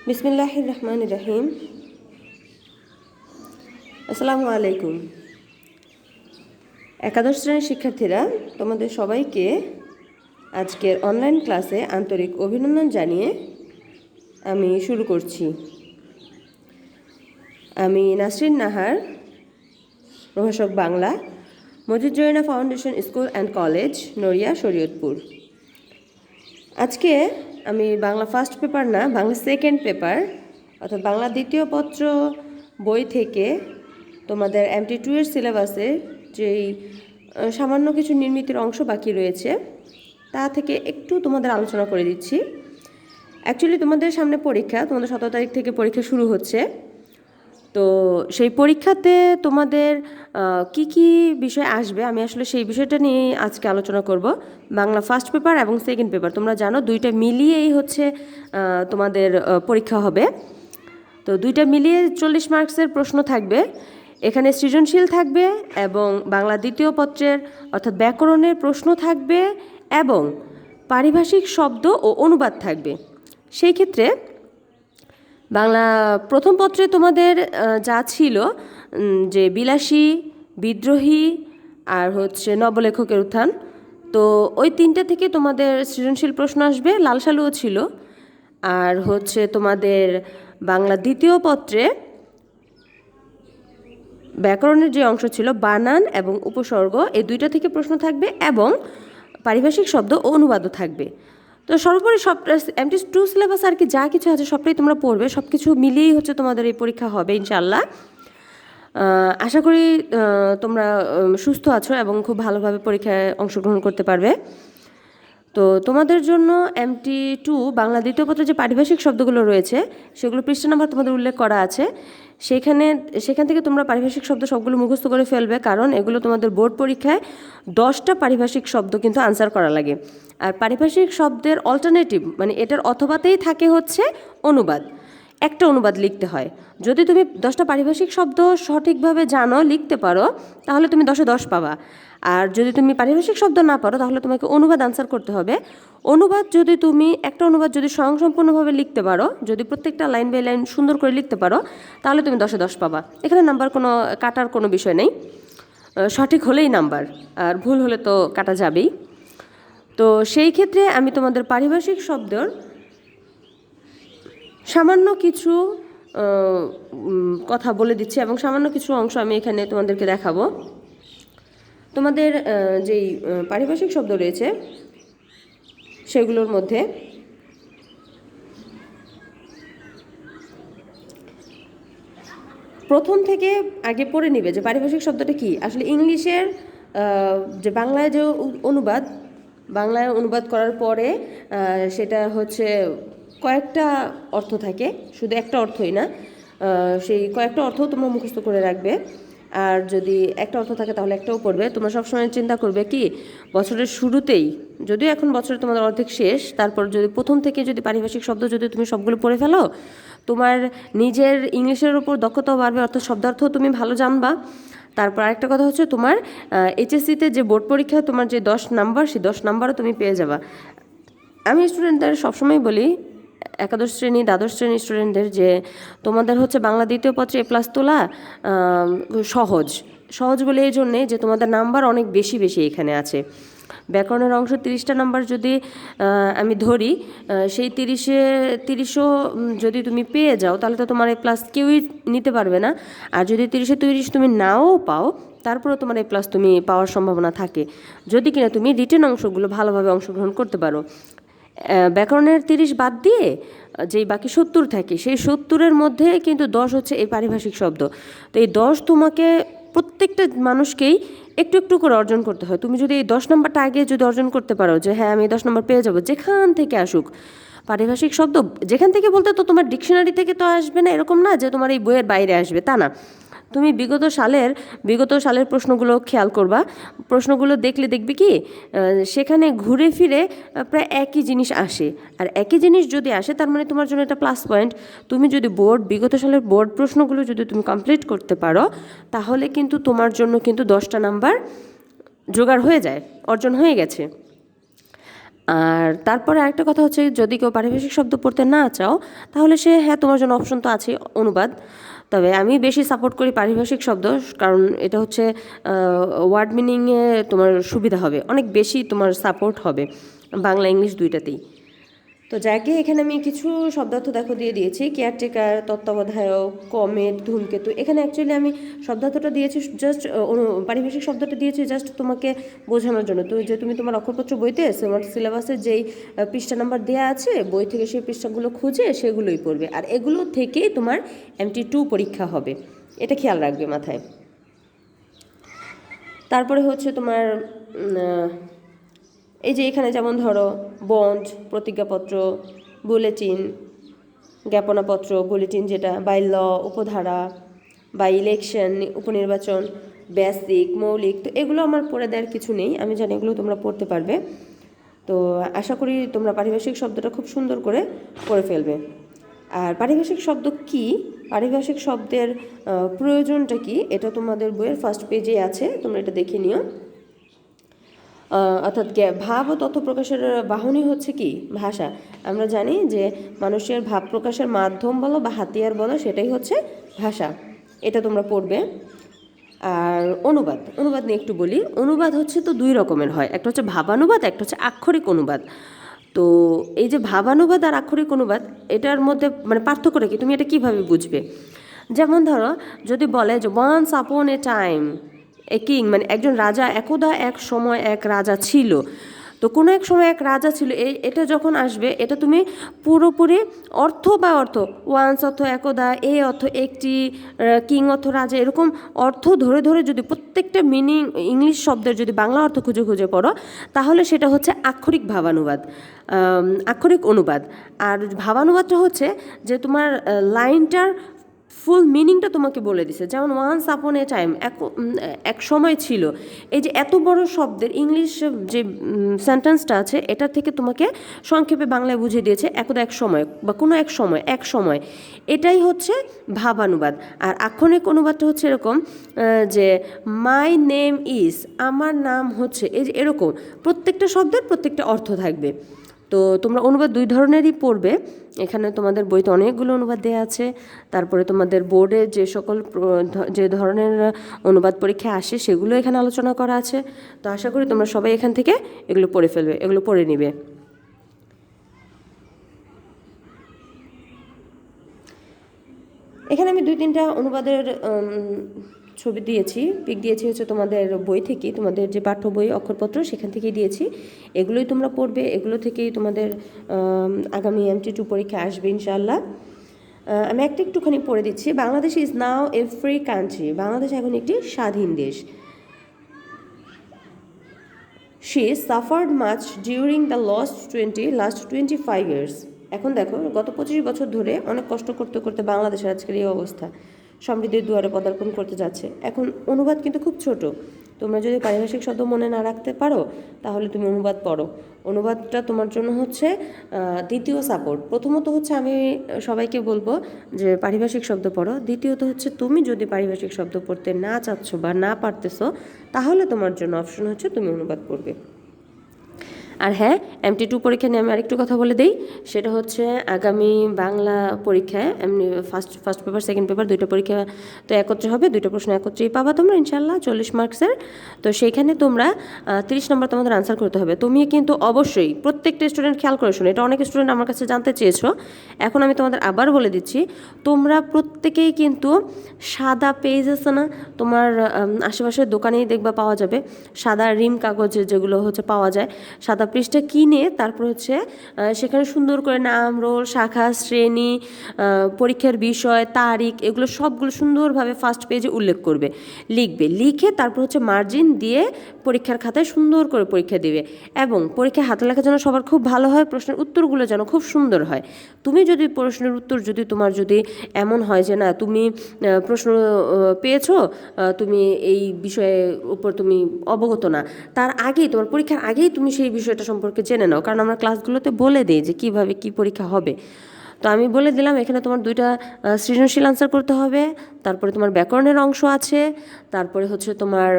বিসমিল্লাহির রহমানির রহিম। আসসালামু আলাইকুম। একাদশ শ্রেণীর শিক্ষার্থীরা, তোমাদের সবাইকে আজকের অনলাইন ক্লাসে আন্তরিক অভিনন্দন জানিয়ে আমি শুরু করছি। আমি নাসরিন নাহার, প্রভাষক Bangla, Majid Joina foundation school and college, Naria, Shariatpur. আজকে আমি বাংলা ফার্স্ট পেপার না, বাংলা সেকেন্ড পেপার অর্থাৎ বাংলা দ্বিতীয় পত্র বই থেকে তোমাদের MT2 এর সিলেবাসে যেই সামান্য কিছু নির্মিতির অংশ বাকি রয়েছে তা থেকে একটু তোমাদের আলোচনা করে দিচ্ছি। অ্যাকচুয়ালি তোমাদের সামনে পরীক্ষা, তোমাদের 17 তারিখ থেকে পরীক্ষা শুরু হচ্ছে। তো সেই পরীক্ষাতে তোমাদের কি কি বিষয় আসবে, আমি আসলে সেই বিষয়টা নিয়ে আজকে আলোচনা করব। বাংলা ফার্স্ট পেপার এবং সেকেন্ড পেপার তোমরা জানো, দুইটা মিলিয়েই হচ্ছে তোমাদের পরীক্ষা হবে। তো দুইটা মিলিয়ে 40 মার্কসের প্রশ্ন থাকবে। এখানে সৃজনশীল থাকবে এবং বাংলা দ্বিতীয় পত্রের অর্থাৎ ব্যাকরণের প্রশ্ন থাকবে এবং পারিভাষিক শব্দ ও অনুবাদ থাকবে। সেই ক্ষেত্রে বাংলা প্রথম পত্রে তোমাদের যা ছিল যে বিলাসী, বিদ্রোহী আর হচ্ছে নবলেখকের উত্থান, তো ওই তিনটা থেকে তোমাদের সৃজনশীল প্রশ্ন আসবে। লাল সালুও ছিল। আর হচ্ছে তোমাদের বাংলা দ্বিতীয় পত্রে ব্যাকরণের যে অংশ ছিল বানান এবং উপসর্গ, এই দুইটা থেকে প্রশ্ন থাকবে এবং পারিভাষিক শব্দ ও অনুবাদও থাকবে। তো সর্বোপরি সব MT2 সিলেবাস আর কি যা কিছু আছে সবটাই তোমরা পড়বে, সব কিছু মিলিয়েই হচ্ছে তোমাদের এই পরীক্ষা হবে ইনশাল্লাহ। আশা করি তোমরা সুস্থ আছো এবং খুব ভালোভাবে পরীক্ষায় অংশগ্রহণ করতে পারবে। তো তোমাদের জন্য MT2 বাংলা দ্বিতীয় পত্রে যে পারিভাষিক শব্দগুলো রয়েছে সেগুলো পৃষ্ঠা নাম্বার তোমাদের উল্লেখ করা আছে। সেখান থেকে তোমরা পারিভাষিক শব্দ সবগুলো মুখস্থ করে ফেলবে, কারণ এগুলো তোমাদের বোর্ড পরীক্ষায় 10টা পারিভাষিক শব্দ কিন্তু আনসার করা লাগে। আর পারিভাষিক শব্দের অল্টারনেটিভ মানে এটার অথবাতেই থাকে হচ্ছে অনুবাদ। একটা অনুবাদ লিখতে হয়। যদি তুমি 10টা পারিভাষিক শব্দ সঠিকভাবে জানো, লিখতে পারো, তাহলে তুমি 10এ 10 পাবা। আর যদি তুমি পারিভাষিক শব্দ না পারো তাহলে তোমাকে অনুবাদ আনসার করতে হবে। একটা অনুবাদ যদি স্বয়ংসম্পূর্ণভাবে লিখতে পারো, যদি প্রত্যেকটা লাইন বাই লাইন সুন্দর করে লিখতে পারো, তাহলে তুমি 10এ 10 পাবা। এখানে নাম্বার কাটার কোনো বিষয় নেই, সঠিক হলেই নাম্বার, আর ভুল হলে তো কাটা যাবেই। তো সেই ক্ষেত্রে আমি তোমাদের পারিভাষিক শব্দের সামান্য কিছু কথা বলে দিচ্ছি এবং সামান্য কিছু অংশ আমি এখানে তোমাদেরকে দেখাবো। তোমাদের যেই পারিভাষিক শব্দ রয়েছে সেগুলোর মধ্যে প্রথম থেকে আগে পড়ে নিবে যে পারিভাষিক শব্দটা কি। আসলে ইংলিশের যে বাংলায় যে বাংলায় অনুবাদ করার পরে সেটা হচ্ছে কয়েকটা অর্থ থাকে, শুধু একটা অর্থই না, সেই কয়েকটা অর্থও তোমরা মুখস্থ করে রাখবে। আর যদি একটা অর্থ থাকে তাহলে একটাও পড়বে। তোমরা সবসময় চিন্তা করবে কি, বছরের শুরুতেই, যদিও এখন বছরে তোমাদের অর্ধেক শেষ, তারপর যদি প্রথম থেকে যদি পারিভাষিক শব্দ যদি তুমি সবগুলো পড়ে ফেলো, তোমার নিজের ইংলিশের উপর দক্ষতাও বাড়বে, অর্থাৎ শব্দার্থও তুমি ভালো জানবা। তারপর আরেকটা কথা হচ্ছে, তোমার HSC-তে যে বোর্ড পরীক্ষায় তোমার যে 10 নাম্বার, সেই 10 নাম্বারও তুমি পেয়ে যাবা। আমি স্টুডেন্টদের সবসময় বলি, একাদশ শ্রেণী দ্বাদশ শ্রেণীর স্টুডেন্টদের, যে তোমাদের হচ্ছে বাংলা দ্বিতীয় পত্রে A+ তোলা সহজ বলে এই জন্যে যে তোমাদের নাম্বার অনেক বেশি এখানে আছে। ব্যাকরণের অংশ 30টা নাম্বার যদি আমি ধরি, সেই 30ও যদি তুমি পেয়ে যাও তাহলে তো তোমার A+ কেউই নিতে পারবে না। আর যদি 30-এ 30 তুমি নাও পাও, তারপরেও তোমার A+ তুমি পাওয়ার সম্ভাবনা থাকে, যদি কিনা তুমি রিটেন অংশগুলো ভালোভাবে অংশগ্রহণ করতে পারো। ব্যাকরণের 30 বাদ দিয়ে যেই বাকি 70 থাকে, সেই 70-এর মধ্যে কিন্তু 10 হচ্ছে এই পারিভাষিক শব্দ। তো এই 10 তোমাকে প্রত্যেকটা মানুষকেই একটু একটু করে অর্জন করতে হয়। তুমি যদি এই 10 নম্বরটা আগে যদি অর্জন করতে পারো যে হ্যাঁ আমি 10 নম্বর পেয়ে যাবো, যেখান থেকে আসুক পারিভাষিক শব্দ, যেখান থেকে বলতে তো তোমার ডিকশনারি থেকে তো আসবে না, এরকম না যে তোমার এই বইয়ের বাইরে আসবে, তা না। তুমি বিগত সালের প্রশ্নগুলো খেয়াল করবা। প্রশ্নগুলো দেখবি কি সেখানে ঘুরে ফিরে প্রায় একই জিনিস আসে। আর একই জিনিস যদি আসে তার মানে তোমার জন্য এটা প্লাস পয়েন্ট। তুমি যদি বিগত সালের বোর্ড প্রশ্নগুলো যদি তুমি কমপ্লিট করতে পারো, তাহলে কিন্তু তোমার জন্য কিন্তু 10টা নাম্বার জোগাড় হয়ে যায়, অর্জন হয়ে গেছে। আর তারপরে আরেকটা কথা হচ্ছে, যদি কেউ পারিভাষিক শব্দ পড়তে না চাও তাহলে হ্যাঁ, তোমার জন্য অপশন তো আছে অনুবাদ। তবে আমি বেশি সাপোর্ট করি পারিভাষিক শব্দ, কারণ এটা হচ্ছে ওয়ার্ড মিনিংয়ে তোমার সুবিধা হবে, অনেক বেশি তোমার সাপোর্ট হবে বাংলা ইংলিশ দুইটাতেই। তো যাকে এখানে আমি কিছু শব্দার্থ দিয়ে দিয়েছি, কেয়ারটেকার, তত্ত্বাবধায়ক, কমেট, ধূমকেতু। এখানে অ্যাকচুয়ালি আমি শব্দার্থটা দিয়েছি জাস্ট, পারিভাষিক শব্দটা দিয়েছি জাস্ট তোমাকে বোঝানোর জন্য। তো যে তুমি তোমার অক্ষরপত্র বইতে তোমার সিলেবাসে যেই পৃষ্ঠা নাম্বার দেওয়া আছে বই থেকে সেই পৃষ্ঠাগুলো খুঁজে সেগুলোই পড়বে, আর এগুলো থেকেই তোমার MT2 পরীক্ষা হবে, এটা খেয়াল রাখবে মাথায়। তারপরে হচ্ছে তোমার এই যে এখানে যেমন ধরো বন্ড, প্রতিজ্ঞাপত্র, বুলেটিন, জ্ঞাপনাপত্র, বুলেটিন যেটা, বাই ল, উপধারা, বা ইলেকশন, উপনির্বাচন, বেসিক, মৌলিক। তো এগুলো আমার পড়ে দেওয়ার কিছু নেই, আমি জানি এগুলো তোমরা পড়তে পারবে। তো আশা করি তোমরা পারিভাষিক শব্দটা খুব সুন্দর করে পড়ে ফেলবে। আর পারিভাষিক শব্দ কি, পারিভাষিক শব্দের প্রয়োজনটা কি, এটা তোমাদের বইয়ের ফার্স্ট পেজে আছে, তোমরা এটা দেখে নিও। অর্থাৎ ভাব ও তথ্য প্রকাশের বাহনই হচ্ছে কি ভাষা। আমরা জানি যে মানুষের ভাব প্রকাশের মাধ্যম বলো বা হাতিয়ার বলো, সেটাই হচ্ছে ভাষা, এটা তোমরা পড়বে। আর অনুবাদ নিয়ে একটু বলি। অনুবাদ হচ্ছে তো দুই রকমের হয়, একটা হচ্ছে ভাবানুবাদ, একটা হচ্ছে আক্ষরিক অনুবাদ। তো এই যে ভাবানুবাদ আর আক্ষরিক অনুবাদ, এটার মধ্যে মানে পার্থক্যটা কি, তুমি এটা কিভাবে বুঝবে? যেমন ধরো যদি বলে যে once upon A time a king, মানে একজন রাজা, একদা এক সময় এক রাজা ছিল। তো কোনো এক সময় এক রাজা ছিল, এটা যখন আসবে এটা তুমি পুরোপুরি অর্থ ওয়ান্স অর্থ একদা, এ অর্থ একটি, কিং অর্থ রাজা, এরকম অর্থ ধরে ধরে যদি প্রত্যেকটা মিনিং ইংলিশ শব্দের যদি বাংলা অর্থ খুঁজে খুঁজে পড়ো, তাহলে সেটা হচ্ছে আক্ষরিক ভাবানুবাদ, আক্ষরিক অনুবাদ। আর ভাবানুবাদটা হচ্ছে যে তোমার লাইনটার ফুল মিনিংটা তোমাকে বলে দিছে। যেমন ওয়ান্স আপন এ টাইম, এক সময় ছিল, এই যে এত বড় শব্দের ইংলিশ যে সেন্টেন্সটা আছে, এটা থেকে তোমাকে সংক্ষেপে বাংলায় বুঝিয়ে দিয়েছে একদা এক সময় বা কোনো এক সময়। এটাই হচ্ছে ভাবানুবাদ। আর আক্ষরিক অনুবাদটা হচ্ছে এরকম যে মাই নেম ইজ, আমার নাম হচ্ছে, এই যে এরকম প্রত্যেকটা শব্দের প্রত্যেকটা অর্থ থাকবে। তো তোমরা অনুবাদ দুই ধরনেরই পড়বে, এখানে তোমাদের বইতে অনেকগুলো অনুবাদ দেওয়া আছে। তারপরে তোমাদের বোর্ডে যে সকল যে ধরনের অনুবাদ পরীক্ষা আসে সেগুলো এখানে আলোচনা করা আছে। তো আশা করি তোমরা সবাই এখান থেকে এগুলো পড়ে ফেলবে, এগুলো পড়ে নিবে। এখানে আমি 2-3টা অনুবাদের ছবি দিয়েছি, পিক দিয়েছি হচ্ছে তোমাদের বই থেকে, তোমাদের যে পাঠ্য বই অক্ষরপত্র সেখান থেকেই দিয়েছি। এগুলোই তোমরা পড়বে, এগুলো থেকেই তোমাদের আগামী MT2 পরীক্ষা আসবে ইনশাআল্লাহ। আমি একটুখানি পড়ে দিচ্ছি। Bangladesh is now A free country, Bangladesh এখন একটি স্বাধীন দেশ। She suffered much during the last 25 years. এখন দেখো গত 25 বছর ধরে অনেক কষ্ট করতে করতে বাংলাদেশের আজকের এই অবস্থা, সমৃদ্ধির দুয়ারে পদার্পণ করতে যাচ্ছে। এখন অনুবাদ কিন্তু খুব ছোট, তোমরা যদি পারিভাষিক শব্দ মনে না রাখতে পারো তাহলে তুমি অনুবাদ পড়ো। অনুবাদটা তোমার জন্য হচ্ছে দ্বিতীয় সাপোর্ট। প্রথমত হচ্ছে আমি সবাইকে বলবো যে পারিভাষিক শব্দ পড়ো, দ্বিতীয়ত হচ্ছে তুমি যদি পারিভাষিক শব্দ পড়তে না চাচ্ছ বা না পারতেছো, তাহলে তোমার জন্য অপশন হচ্ছে তুমি অনুবাদ পড়বে। আর হ্যাঁ, MT2 পরীক্ষা নিয়ে আমি আরেকটু কথা বলে দিই, সেটা হচ্ছে আগামী বাংলা পরীক্ষায় এমনি ফার্স্ট পেপার সেকেন্ড পেপার দুইটা পরীক্ষা তো একত্রে হবে, দুইটা প্রশ্ন একত্রেই পাবা তোমরা ইনশাল্লাহ 40 মার্কসের। তো সেইখানে তোমরা 30 নম্বর তোমাদের আনসার করতে হবে। তুমি কিন্তু অবশ্যই প্রত্যেকটা স্টুডেন্ট খেয়াল করে শোনো, এটা অনেক স্টুডেন্ট আমার কাছে জানতে চেয়েছো, এখন আমি তোমাদের আবার বলে দিচ্ছি। তোমরা প্রত্যেকেই কিন্তু সাদা পেজ আছে না, তোমার আশেপাশের দোকানেই দেখবা পাওয়া যাবে সাদা রিম কাগজ যেগুলো হচ্ছে পাওয়া যায়, সাদা পৃষ্ঠা কিনে তারপর হচ্ছে সেখানে সুন্দর করে নাম, রোল, শাখা, শ্রেণী, পরীক্ষার বিষয়, তারিখ, এগুলো সবগুলো সুন্দরভাবে ফার্স্ট পেজে উল্লেখ করবে, লিখবে, লিখে তারপর হচ্ছে মার্জিন দিয়ে পরীক্ষার খাতায় সুন্দর করে পরীক্ষা দিবে। এবং পরীক্ষায় হাতে লেখা যেন সবার খুব ভালো হয়, প্রশ্নের উত্তরগুলো যেন খুব সুন্দর হয়। তুমি যদি প্রশ্নের উত্তর তোমার যদি এমন হয় যে না তুমি প্রশ্ন পেয়েছো, তুমি এই বিষয়ের উপর তুমি অবগত না, তার আগেই তোমার পরীক্ষার আগেই তুমি সেই বিষয়টা সম্পর্কে জেনে নাও, কারণ আমরা ক্লাসগুলোতে বলে দিই যে কিভাবে কি পরীক্ষা হবে। তো আমি বলে দিলাম এখানে তোমার 2টা সৃজনশীল আনসার করতে হবে, তারপরে তোমার ব্যাকরণের অংশ আছে, তারপরে হচ্ছে তোমার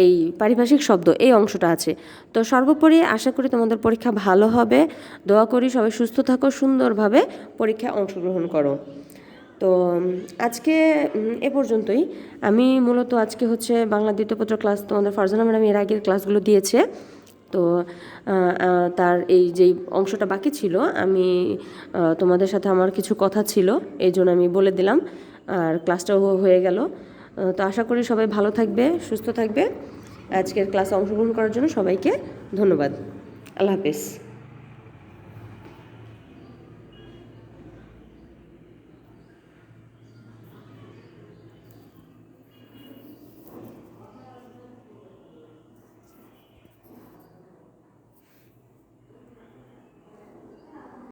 এই পারিভাষিক শব্দ এই অংশটা আছে। তো সর্বোপরি আশা করি তোমাদের পরীক্ষা ভালো হবে। দোয়া করি সবাই সুস্থ থাকো, সুন্দরভাবে পরীক্ষায় অংশগ্রহণ করো। তো আজকে এ পর্যন্তই। আমি মূলত আজকে হচ্ছে বাংলা দ্বিতীয় পত্র ক্লাস তোমাদের ফারজানা ম্যাডাম এর আগের ক্লাসগুলো দিয়েছে। তো তার এই যেই অংশটা বাকি ছিল আমি তোমাদের সাথে আমার কিছু কথা ছিল, এই জন্য আমি বলে দিলাম, আর ক্লাসটাও হয়ে গেল। তো আশা করি সবাই ভালো থাকবে, সুস্থ থাকবে। আজকের ক্লাসে অংশগ্রহণ করার জন্য সবাইকে ধন্যবাদ। আল্লাহ হাফেজ।